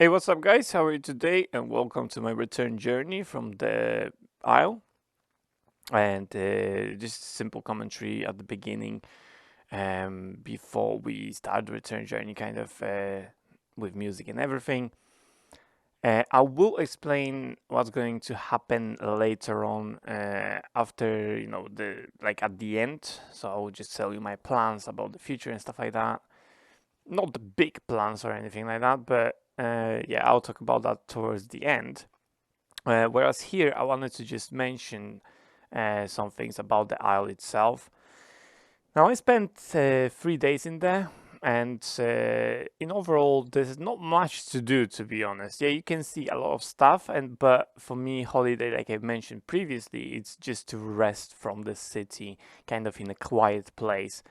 Hey, what's up, guys? How are you today? And welcome to my return journey from the Isle. And just simple commentary at the beginning, before we start the return journey, kind of with music and everything. I will explain what's going to happen later on, after the like at the end. So I will just tell you my plans about the future and stuff like that. Not the big plans or anything like that, but yeah, I'll talk about that towards the end. Whereas here, I wanted to just mention some things about the Isle itself. Now, I spent 3 days in there, and in overall, there's not much to do, to be honest. Yeah, you can see a lot of stuff, but for me, holiday, like I mentioned previously, it's just to rest from the city, kind of in a quiet place.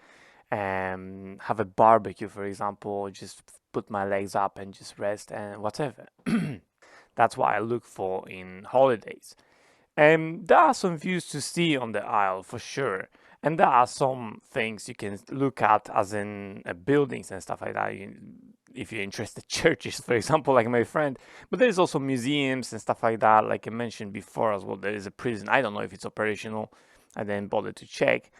Have a barbecue, for example, or just put my legs up and just rest and whatever. That's what I look for in holidays. There are some views to see on the Isle for sure, and there are some things you can look at, as in buildings and stuff like that. If you're interested, churches, for example, like my friend. But there's also museums and stuff like that. Like I mentioned before as well, there is a prison. I don't know if it's operational. I didn't bother to check,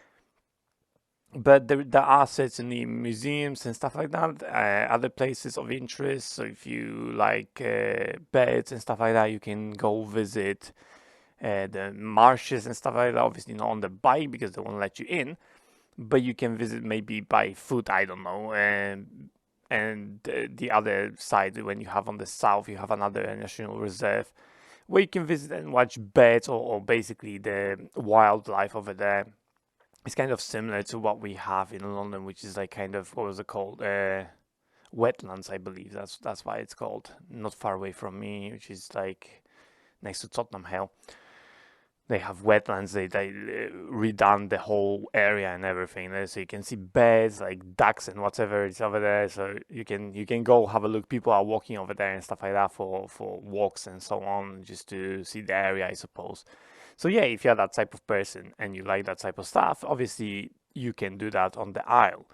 but there are certainly museums and stuff like that, other places of interest. So if you like birds and stuff like that, you can go visit the marshes and stuff like that. Obviously not on the bike because they won't let you in, but you can visit maybe by foot, I don't know. And the other side, when you have on the south, you have another national reserve where you can visit and watch birds, or basically the wildlife over there. It's kind of similar to what we have in London, which is like kind of, what was it called? Wetlands, I believe. That's why it's called. Not far away from me, which is like next to Tottenham Hale. They have wetlands. They redone the whole area and everything there, so you can see birds like ducks and whatever is over there. So you can go have a look. People are walking over there and stuff like that for walks and so on, just to see the area, I suppose. So yeah, if you're that type of person and you like that type of stuff, obviously you can do that on the Isle.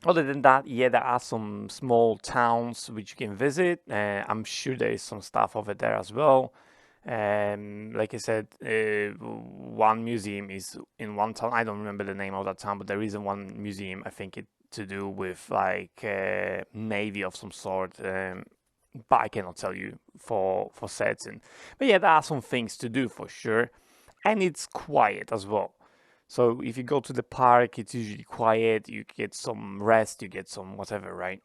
Other than that, yeah, there are some small towns which you can visit. I'm sure there is some stuff over there as well. Like I said, one museum is in one town. I don't remember the name of that town, but there is one museum. I think it to do with like navy of some sort. But I cannot tell you for certain. But yeah, there are some things to do for sure, and it's quiet as well. So if you go to the park, it's usually quiet. You get some rest, you get some whatever, right?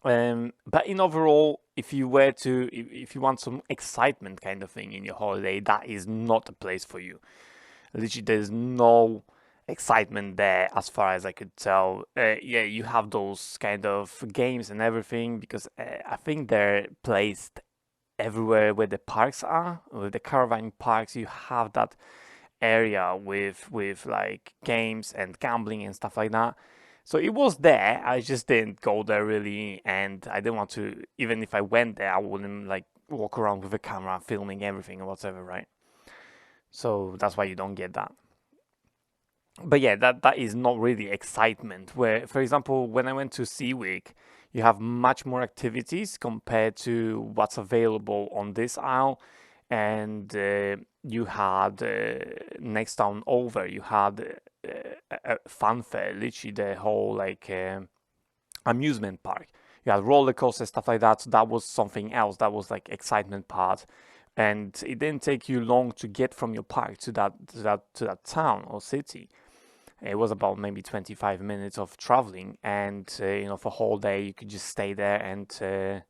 But in overall, if you want some excitement kind of thing in your holiday, that is not a place for you. Literally, there's no excitement there as far as I could tell. Yeah, you have those kind of games and everything because I think they're placed everywhere where the parks are. With the caravan parks, you have that area with like games and gambling and stuff like that. So it was there. I just didn't go there really, and I didn't want to. Even if I went there, I wouldn't like walk around with a camera filming everything or whatever, right? So that's why you don't get that. But yeah, that is not really excitement. Where, for example, when I went to Seawick, you have much more activities compared to what's available on this Isle. And you had next town over, you had a fun fair, literally the whole like amusement park. You had roller coasters, stuff like that. So that was something else. That was like excitement part, and it didn't take you long to get from your park to that town or city. It was about maybe 25 minutes of traveling, and for a whole day you could just stay there and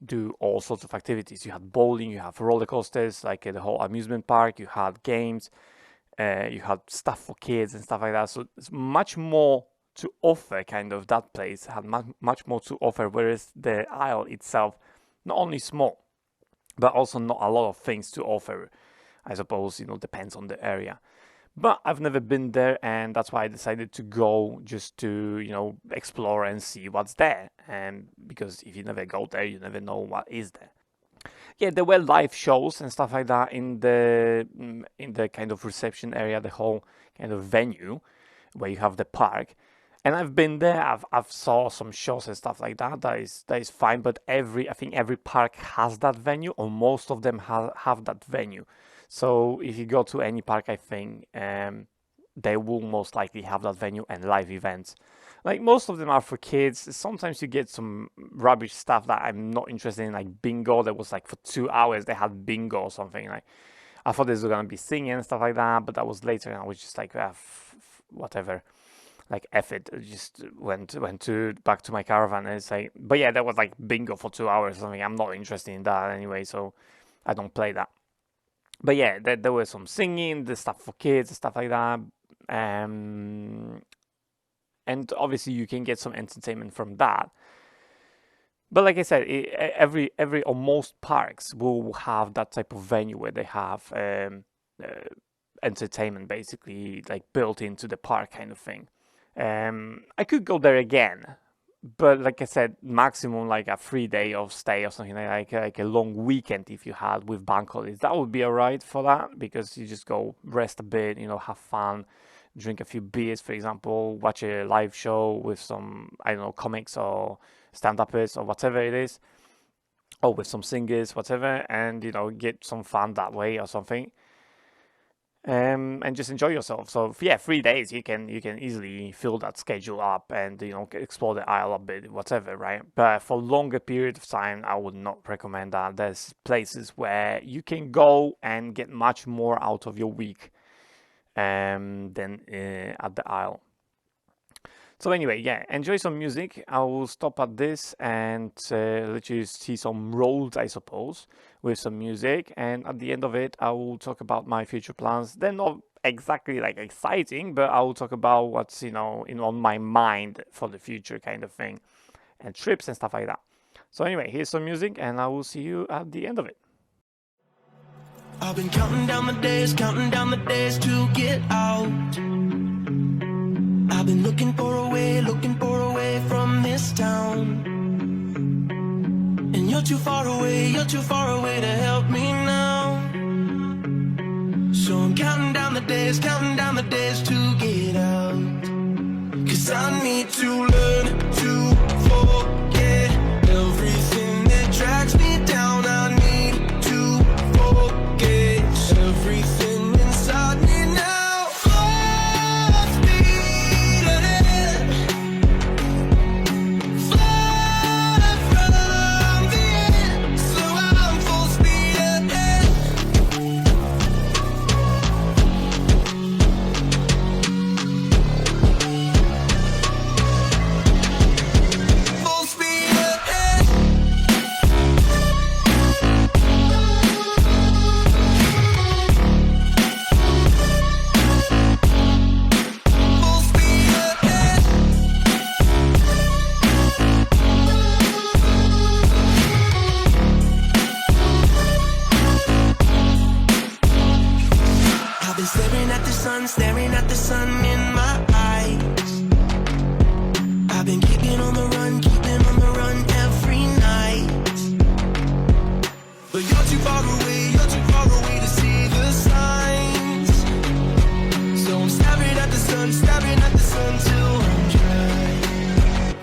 do all sorts of activities. You had bowling, you have roller coasters, like the whole amusement park. You had games, you had stuff for kids and stuff like that. So it's much more to offer. Kind of that place had much more to offer, whereas the Isle itself, not only small, but also not a lot of things to offer. I suppose depends on the area. But I've never been there, and that's why I decided to go just to, explore and see what's there. And because if you never go there, you never know what is there. Yeah, there were live shows and stuff like that in the kind of reception area, the whole kind of venue where you have the park. And I've been there. I've saw some shows and stuff like that. That is fine. But I think every park has that venue, or most of them have that venue. So if you go to any park, I think they will most likely have that venue and live events. Like most of them are for kids. Sometimes you get some rubbish stuff that I'm not interested in, like bingo. That was like for 2 hours they had bingo or something. Like I thought this was gonna be singing and stuff like that, but that was later, and I was just like, whatever. Like F it, I just went to back to my caravan, and it's like, but yeah, that was like bingo for 2 hours or something. I'm not interested in that anyway, so I don't play that. But yeah, there was some singing, the stuff for kids, and stuff like that. Um, and obviously you can get some entertainment from that. But like I said, every or most parks will have that type of venue where they have entertainment basically like built into the park kind of thing. I could go there again, but like I said, maximum like a 3 day of stay or something like a long weekend if you had with bank holidays. That would be alright for that, because you just go rest a bit, have fun, drink a few beers, for example, watch a live show with some, I don't know, comics or stand-uppers or whatever it is, or with some singers, whatever, and get some fun that way or something. And just enjoy yourself. So yeah, 3 days you can easily fill that schedule up and explore the Isle a bit, whatever, right? But for longer period of time, I would not recommend that. There's places where you can go and get much more out of your week than at the Isle. So anyway, yeah, enjoy some music. I will stop at this and let you see some roads, I suppose, with some music. And at the end of it, I will talk about my future plans. They're not exactly like exciting, but I will talk about what's on my mind for the future kind of thing, and trips and stuff like that. So anyway, here's some music, and I will see you at the end of it. I've been counting down the days to get out. I've been looking for a way from this town. And you're too far away to help me now. So I'm counting down the days to get out. 'Cause I need to learn to forget everything that drags me down. I need to forget everything inside me now. Full speed ahead, fly from the end. So I'm full speed ahead. Full speed ahead. Full speed ahead. I've been staring at the sun in my eyes. I've been keeping on the run every night. But you're too far away to see the signs. So I'm staring at the sun till I'm dry.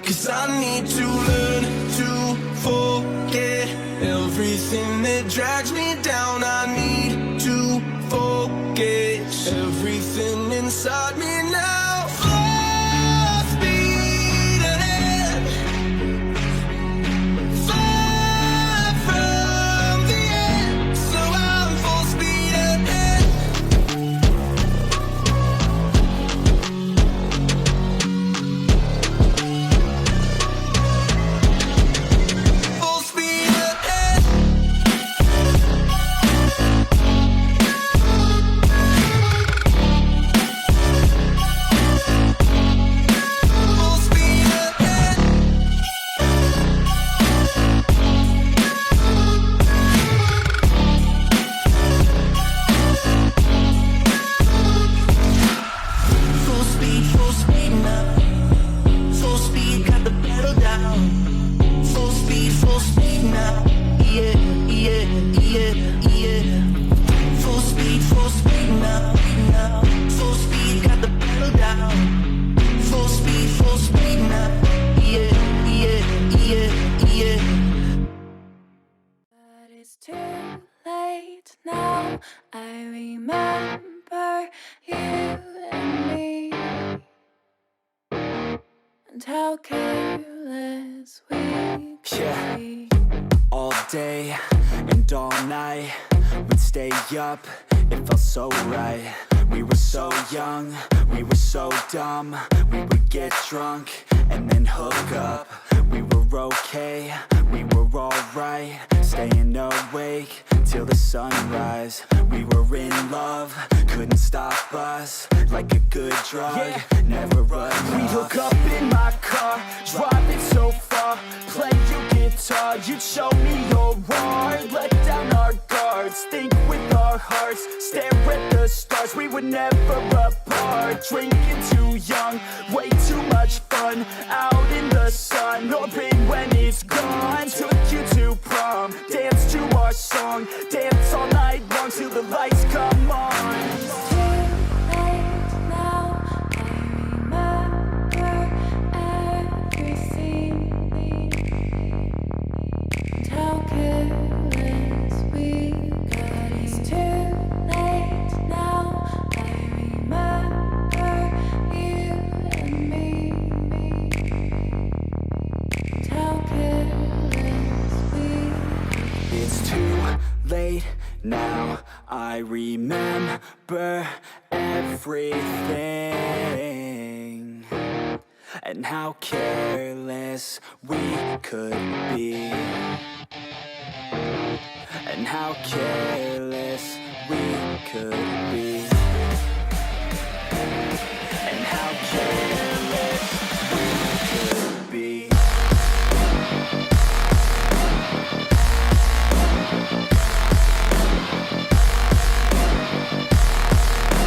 'Cause I need to learn to forget everything that drags me down. I need to forget everything inside me now. Full speed ahead, fly from the end. So I'm full speed ahead. Full speed ahead. you and me, and how careless we could be. All day and all night, we'd stay up, it felt so right. We were so young, we were so dumb. We would get drunk and then hook up. We were okay, we were alright, staying awake till the sunrise. We were in love, couldn't stop us, like a good drug, never enough. We'd hook up in my car, driving so far, play your guitar, you'd show me your art, let down our guards, think with our hearts, stare at the stars. We were never apart, drinking too young, way too much fun, out in the sun, hoping when it's gone. Took you to prom, dance to our song, dance all night long till the lights come on. It's too late now, I remember everything, and how careless we got. It's too late now, I remember you and me, and how careless we got. It's too late now, I remember everything, and how careless we could be, and how careless we could be, and how careless we could be.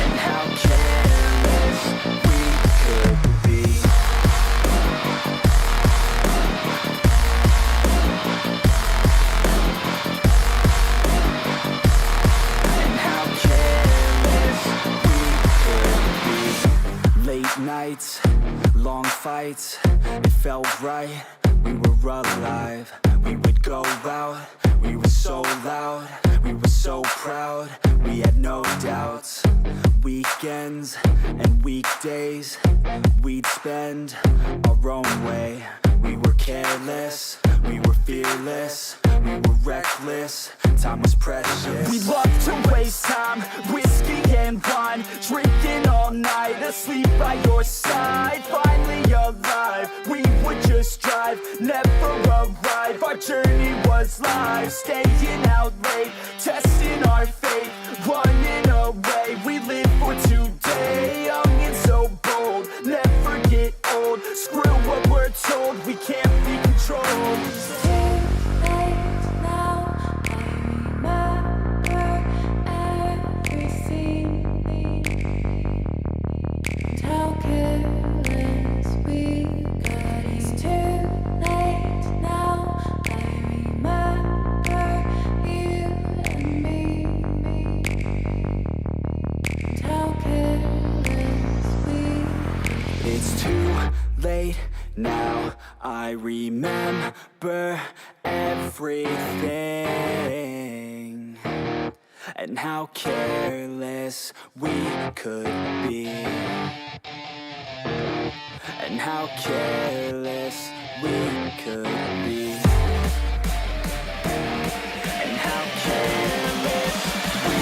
And how careless we could be. And how careless we could be. Late nights, long fights, it felt right, we were alive. We would go out, we were so loud, we were so proud, we had no doubts. Weekends and weekdays, we'd spend our own way. We were careless, we were fearless, we were reckless, time was precious. We loved to waste time, whiskey and wine, drinking all night, asleep by your side. Finally alive, we would just drive, never arrive. Our journey was live, staying out late, testing our fate, running away. We live for today, young and so bold, never get old. Screw what we're told, we can't be controlled. It's too late now, I remember everything, and how careless we got. It's too late now, I remember you and me, and how careless we got. It's too late now, I remember everything, and how careless we could be, and how careless we could be, and how careless we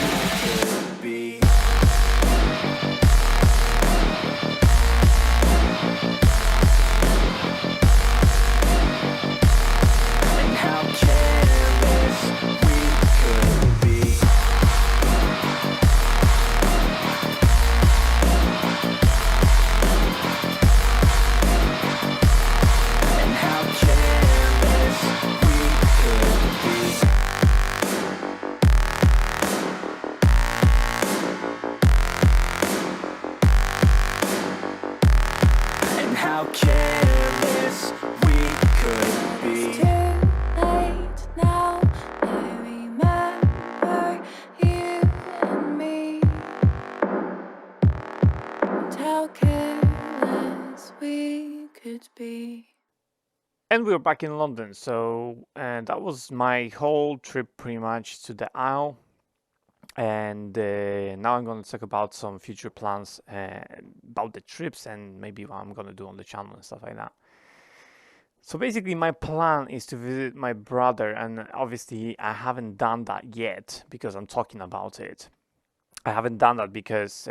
could be. And how careless we could be. And how careless we could be. And how careless we could It's be. too late now, I remember you and me, and how careless we could be. And we're back in London, and that was my whole trip pretty much to the Isle. And now I'm going to talk about some future plans about the trips and maybe what I'm going to do on the channel and stuff like that. So basically, my plan is to visit my brother, and obviously, I haven't done that yet because I'm talking about it. I haven't done that because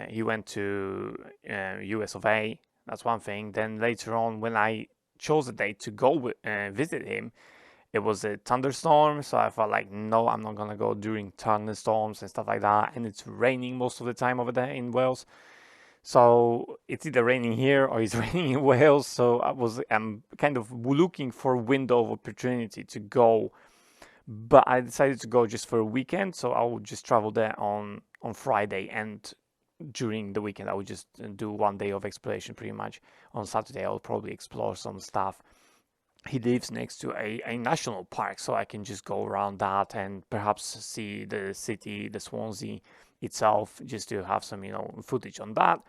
he went to US of A. That's one thing. Then later on, when I chose a date to go visit him, it was a thunderstorm, so I felt like no, I'm not gonna go during thunderstorms and stuff like that. And it's raining most of the time over there in Wales, so it's either raining here or it's raining in Wales. So I'm kind of looking for a window of opportunity to go, but I decided to go just for a weekend. So I will just travel there on Friday, and during the weekend I will just do one day of exploration pretty much. On Saturday I'll probably explore some stuff. He lives next to a national park, so I can just go around that and perhaps see the city, the Swansea itself, just to have some, footage on that.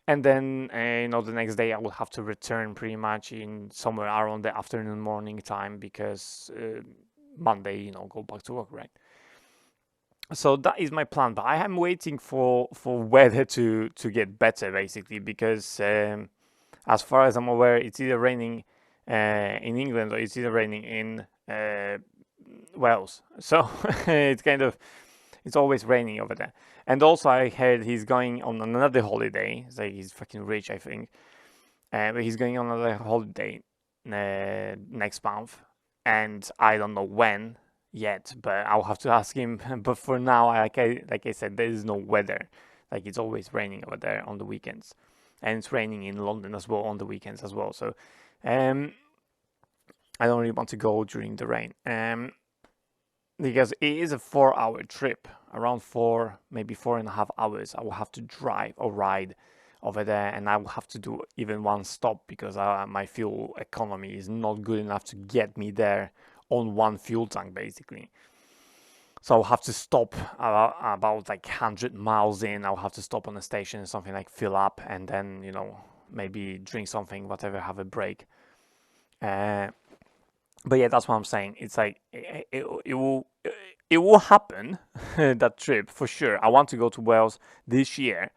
And then, the next day I will have to return pretty much in somewhere around the afternoon, morning time, because Monday, go back to work, right? So that is my plan, but I am waiting for weather to get better, basically, because as far as I'm aware, it's either raining in England or it's either raining in Wales. So it's always raining over there. And also, I heard he's going on another holiday. It's like he's fucking rich, I think. But he's going on another holiday next month, and I don't know when yet. But I'll have to ask him. But for now, like I said, there is no weather. Like it's always raining over there on the weekends, and it's raining in London as well on the weekends as well. So, I don't really want to go during the rain. Because it is a 4 hour trip, around 4, maybe 4.5 hours. I will have to drive or ride over there, and I will have to do even one stop because my fuel economy is not good enough to get me there on one fuel tank, basically. So I'll have to stop about like 100 miles in. I'll have to stop on a station, something like fill up, and then maybe drink something, whatever, have a break. But yeah, that's what I'm saying. It's like it will happen that trip for sure. I want to go to Wales this year.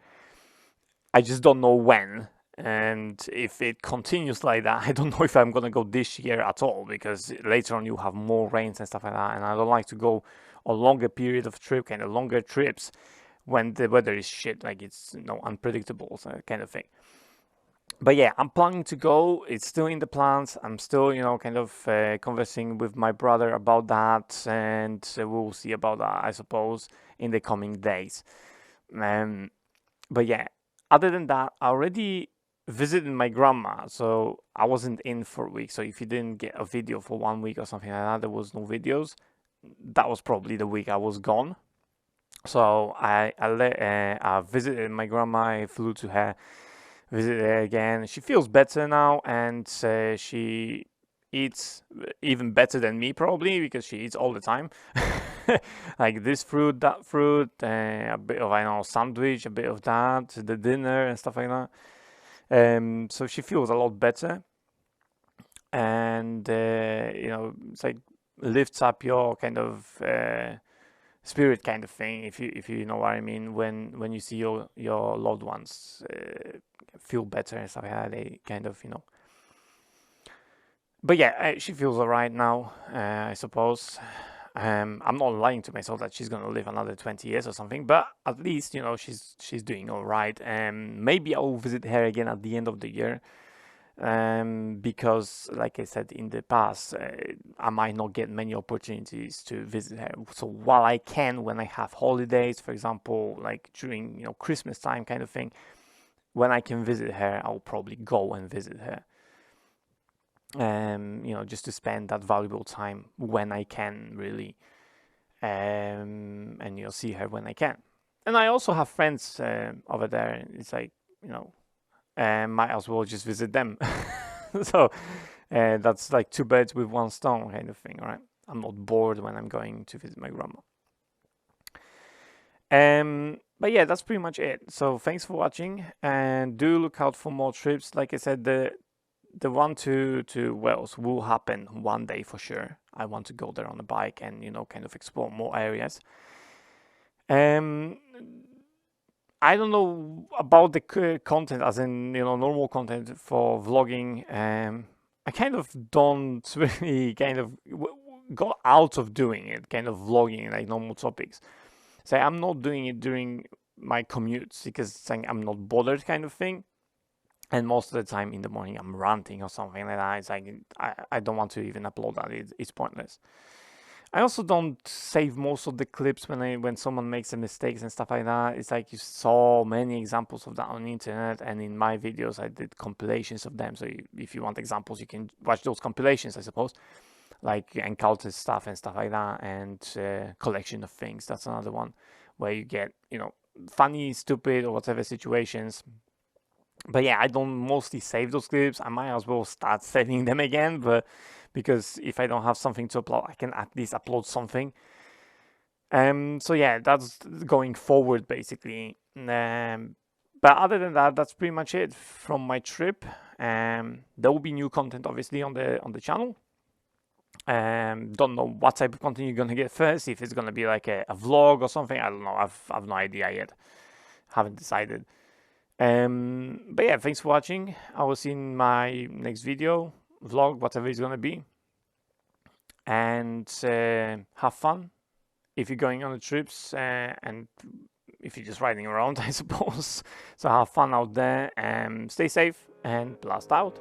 I just don't know when. And if it continues like that, I don't know if I'm gonna go this year at all, because later on you have more rains and stuff like that. And I don't like to go a longer period of trip, kind of longer trips, when the weather is shit, like it's unpredictable, so kind of thing. But yeah, I'm planning to go. It's still in the plans. I'm still, kind of conversing with my brother about that, and we'll see about that, I suppose, in the coming days. But yeah, other than that, I already visited my grandma, so I wasn't in for a week. So if you didn't get a video for 1 week or something like that, there was no videos. That was probably the week I was gone. So I visited my grandma. I flew to her, visit her again. She feels better now, and she eats even better than me, probably, because she eats all the time. Like this fruit, that fruit, a bit of, I know, sandwich, a bit of that, the dinner and stuff like that. So she feels a lot better, and it's like lifts up your kind of spirit, kind of thing, if you know what I mean, when you see your loved ones feel better and stuff like that. They kind of but yeah, she feels alright now, I suppose. I'm not lying to myself that she's gonna live another 20 years or something, but at least she's doing all right. Maybe I'll visit her again at the end of the year, because like I said in the past, I might not get many opportunities to visit her. So while I can, when I have holidays, for example, like during Christmas time kind of thing, when I can visit her, I'll probably go and visit her. Just to spend that valuable time when I can, really, and see her when I can. And I also have friends over there. It's like might as well just visit them. So that's like two birds with one stone kind of thing, right? I'm not bored when I'm going to visit my grandma. But yeah, that's pretty much it. So thanks for watching, and do look out for more trips. Like I said, the one to Wales will happen one day for sure. I want to go there on a bike and kind of explore more areas. Um, I don't know about the content, as in normal content for vlogging. I kind of don't really kind of go out of doing it, kind of vlogging like normal topics. So I'm not doing it during my commutes because it's like I'm not bothered kind of thing. And most of the time in the morning I'm ranting or something like that. It's like I don't want to even upload that. It's pointless. I also don't save most of the clips when someone makes a mistakes and stuff like that. It's like you saw many examples of that on the internet, and in my videos I did compilations of them. So if you want examples, you can watch those compilations, I suppose, like encounter stuff and stuff like that, and collection of things. That's another one where you get funny, stupid, or whatever situations. But yeah, I don't mostly save those clips. I might as well start saving them again, but because if I don't have something to upload, I can at least upload something. So yeah, that's going forward basically. But other than that, that's pretty much it from my trip. There will be new content obviously on the channel. Don't know what type of content you're gonna get first. If it's gonna be like a vlog or something, I don't know. I've no idea yet. Haven't decided. But yeah, thanks for watching. I will see you in my next video, vlog, whatever it's gonna be. And have fun if you're going on the trips, and if you're just riding around, I suppose. So have fun out there, and stay safe and blast out.